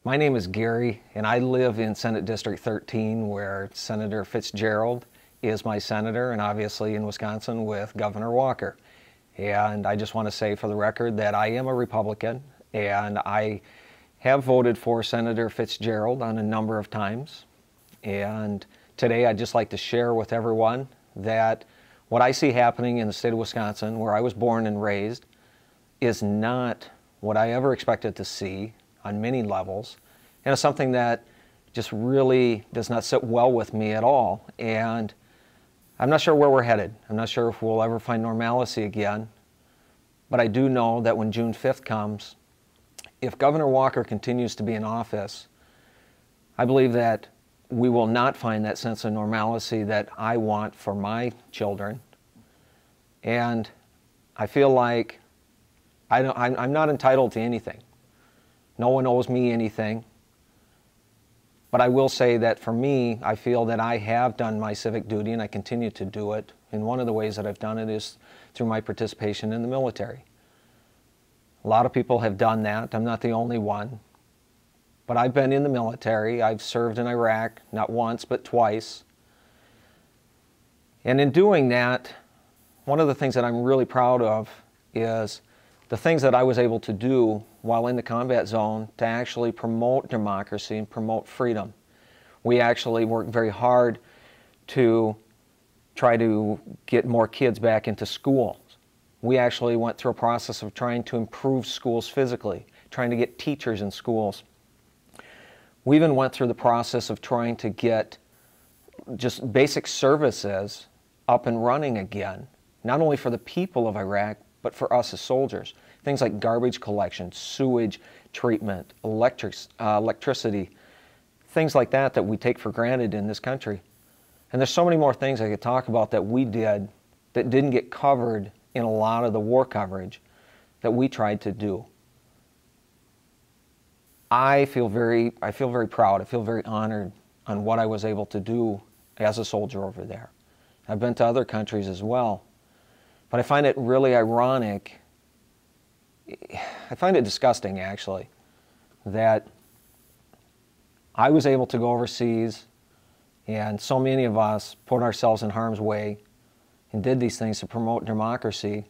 My name is Gary, and I live in Senate District 13, where Senator Fitzgerald is my senator, and obviously in Wisconsin with Governor Walker. And I just want to say for the record that I am a Republican, and I have voted for Senator Fitzgerald on a number of times. And today I'd just like to share with everyone that what I see happening in the state of Wisconsin, where I was born and raised, is not what I ever expected to see on many levels, and it's something that just really does not sit well with me at all. And I'm not sure where we're headed. I'm not sure if we'll ever find normalcy again, but I do know that when June 5th comes, if Governor Walker continues to be in office, I believe that we will not find that sense of normalcy that I want for my children. And I feel like I'm not entitled to anything. No one owes me anything. But I will say that for me, I feel that I have done my civic duty and I continue to do it. And one of the ways that I've done it is through my participation in the military. A lot of people have done that. I'm not the only one. But I've been in the military. I've served in Iraq, not once, but twice. And in doing that, one of the things that I'm really proud of is the things that I was able to do while in the combat zone to actually promote democracy and promote freedom. We actually worked very hard to try to get more kids back into schools. We actually went through a process of trying to improve schools physically, trying to get teachers in schools. We even went through the process of trying to get just basic services up and running again, not only for the people of Iraq, but for us as soldiers. Things like garbage collection, sewage treatment, electricity, things like that that we take for granted in this country. And there's so many more things I could talk about that we did that didn't get covered in a lot of the war coverage that we tried to do. I feel very proud, I feel very honored on what I was able to do as a soldier over there. I've been to other countries as well. But I find it really ironic, I find it disgusting actually, that I was able to go overseas and so many of us put ourselves in harm's way and did these things to promote democracy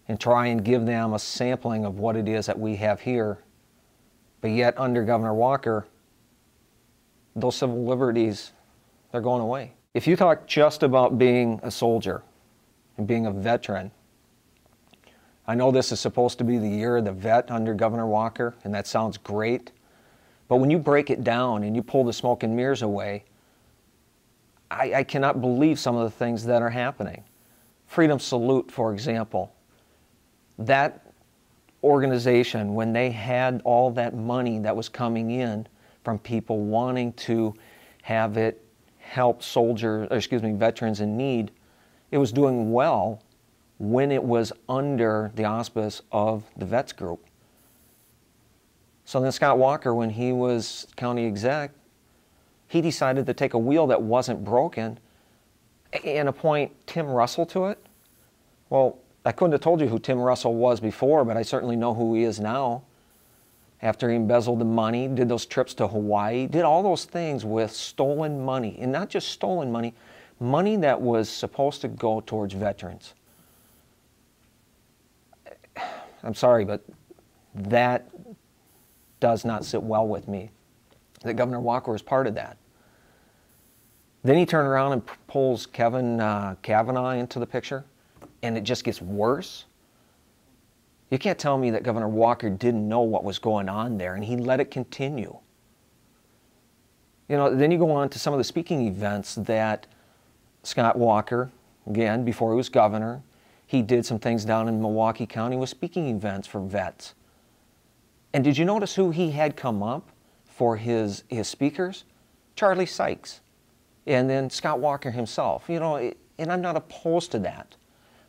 and try and give them a sampling of what it is that we have here. But yet under Governor Walker, those civil liberties, they're going away. If you talk just about being a soldier, and being a veteran. I know this is supposed to be the year of the vet under Governor Walker, and that sounds great. But when you break it down and you pull the smoke and mirrors away, I cannot believe some of the things that are happening. Freedom Salute, for example. That organization, when they had all that money that was coming in from people wanting to have it help veterans in need, it was doing well when it was under the auspice of the Vets Group. So then Scott Walker, when he was county exec, he decided to take a wheel that wasn't broken and appoint Tim Russell to it. Well, I couldn't have told you who Tim Russell was before, but I certainly know who he is now. After he embezzled the money, did those trips to Hawaii, did all those things with stolen money, and not just stolen money, money that was supposed to go towards veterans. I'm sorry, but that does not sit well with me, that Governor Walker was part of that. Then he turned around and pulls Kevin Kavanaugh into the picture, and it just gets worse. You can't tell me that Governor Walker didn't know what was going on there, and he let it continue. You know, then you go on to some of the speaking events that Scott Walker, again, before he was governor, he did some things down in Milwaukee County with speaking events for vets. And did you notice who he had come up for his speakers? Charlie Sykes. And then Scott Walker himself. You know, and I'm not opposed to that.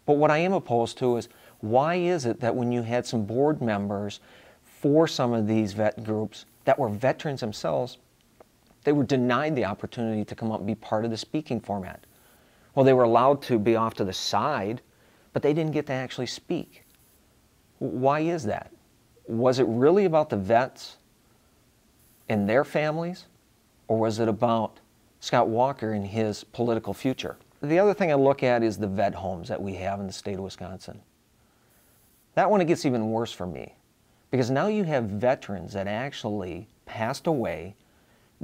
But what I am opposed to is, why is it that when you had some board members for some of these vet groups that were veterans themselves, they were denied the opportunity to come up and be part of the speaking format? Well, they were allowed to be off to the side, but they didn't get to actually speak. Why is that? Was it really about the vets? and their families, or was it about Scott Walker and his political future? The other thing I look at is the vet homes that we have in the state of Wisconsin. That one, it gets even worse for me, because now you have veterans that actually passed away,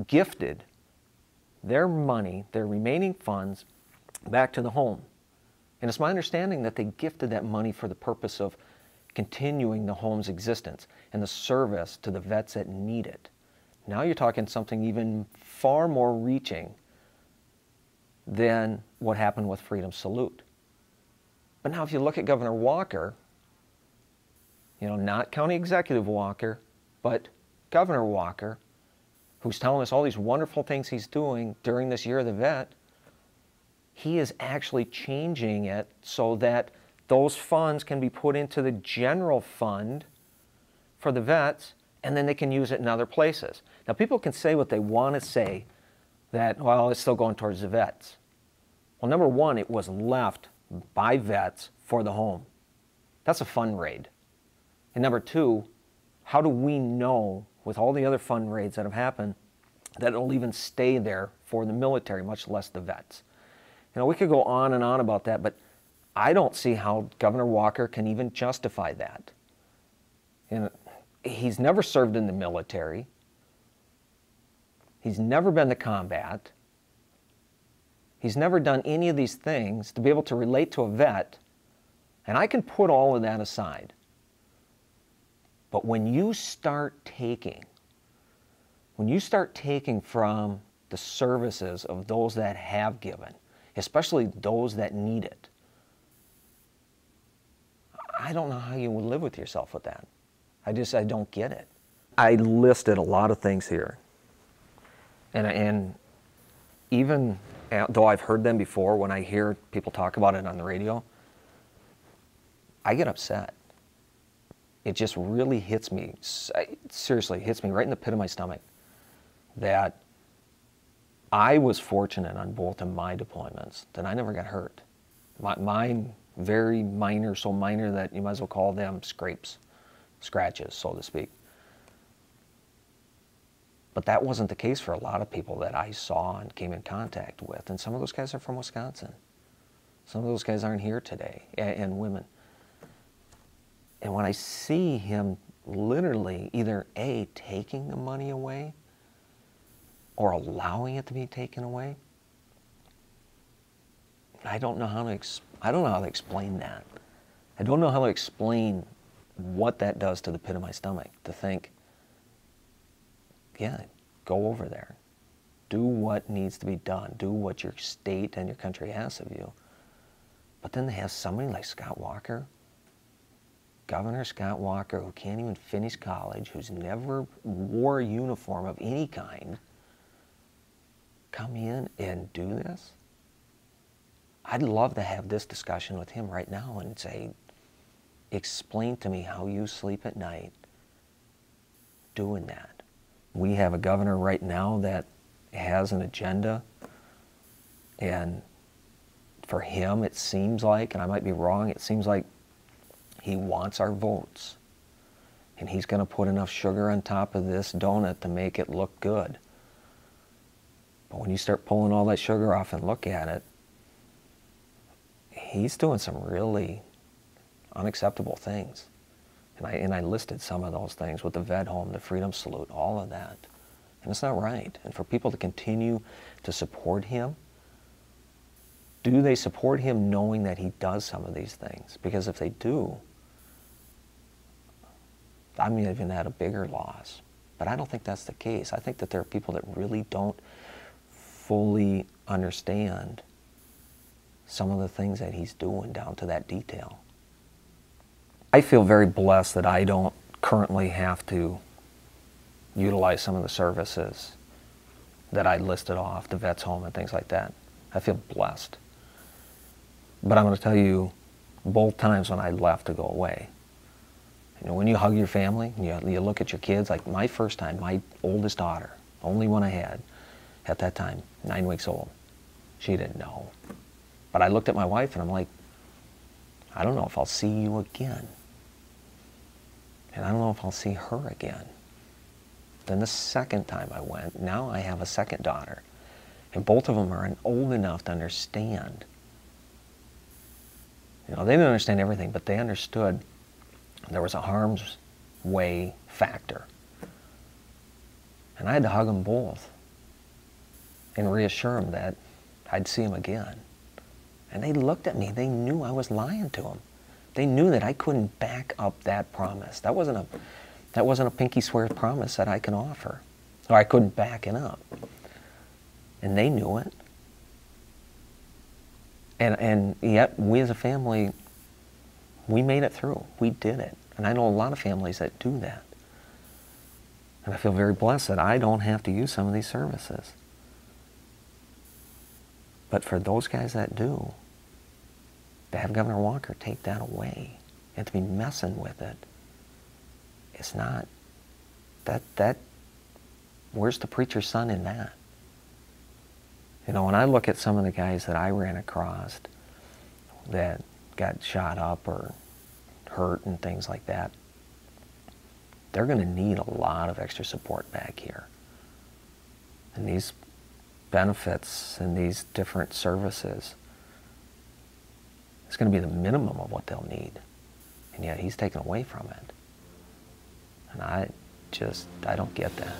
gifted their money, their remaining funds, back to the home. And it's my understanding that they gifted that money for the purpose of continuing the home's existence and the service to the vets that need it. Now you're talking something even far more reaching than what happened with Freedom Salute. But now if you look at Governor Walker, not County Executive Walker, but Governor Walker, who's telling us all these wonderful things he's doing during this Year of the Vet, he is actually changing it so that those funds can be put into the general fund for the vets, and then they can use it in other places. Now, people can say what they want to say, that, well, it's still going towards the vets. Well, number one, it was left by vets for the home. That's a fund raid. And number two, how do we know, with all the other fund raids that have happened, that it'll even stay there for the military, much less the vets? We could go on and on about that, but I don't see how Governor Walker can even justify that. He's never served in the military. He's never been to combat. He's never done any of these things to be able to relate to a vet, and I can put all of that aside. But when you start taking from the services of those that have given, especially those that need it, I don't know how you would live with yourself with that. I don't get it. I listed a lot of things here. And even though I've heard them before, when I hear people talk about it on the radio, I get upset. It just really hits me, seriously, hits me right in the pit of my stomach that I was fortunate on both of my deployments that I never got hurt. Mine, very minor, so minor that you might as well call them scratches, so to speak. But that wasn't the case for a lot of people that I saw and came in contact with. And some of those guys are from Wisconsin. Some of those guys aren't here today, and women. And when I see him literally either A, taking the money away or allowing it to be taken away, I don't know how to explain that. I don't know how to explain what that does to the pit of my stomach, to think, yeah, go over there. Do what needs to be done. Do what your state and your country asks of you. But then they have somebody like Scott Walker, Governor Scott Walker, who can't even finish college, who's never wore a uniform of any kind, come in and do this? I'd love to have this discussion with him right now and say, explain to me how you sleep at night doing that. We have a governor right now that has an agenda, and for him it seems like, and I might be wrong, it seems like he wants our votes. And he's going to put enough sugar on top of this donut to make it look good. But when you start pulling all that sugar off and look at it, he's doing some really unacceptable things. And I listed some of those things with the vet home, the Freedom Salute, all of that. And it's not right. And for people to continue to support him, do they support him knowing that he does some of these things? Because if they do, I may have even had a bigger loss. But I don't think that's the case. I think that there are people that really don't fully understand some of the things that he's doing down to that detail. I feel very blessed that I don't currently have to utilize some of the services that I listed off, the vet's home and things like that. I feel blessed. But I'm going to tell you, both times when I left to go away, when you hug your family, you look at your kids, like my first time, my oldest daughter, only one I had at that time, 9 weeks old, she didn't know. But I looked at my wife and I'm like, I don't know if I'll see you again. And I don't know if I'll see her again. Then the second time I went, now I have a second daughter. And both of them are old enough to understand. You know, they didn't understand everything, but they understood there was a harm's way factor. And I had to hug them both and reassure them that I'd see them again. And they looked at me. They knew I was lying to them. They knew that I couldn't back up that promise. That wasn't a pinky swear promise that I can offer. Or I couldn't back it up. And they knew it. And yet, we as a family, we made it through. We did it. And I know a lot of families that do that. And I feel very blessed that I don't have to use some of these services. But for those guys that do, to have Governor Walker take that away and to be messing with it, it's not, where's the preacher's son in that? You know, when I look at some of the guys that I ran across that got shot up or hurt and things like that, they're going to need a lot of extra support back here. And these benefits and these different services, it's going to be the minimum of what they'll need. And yet he's taken away from it. And I don't get that.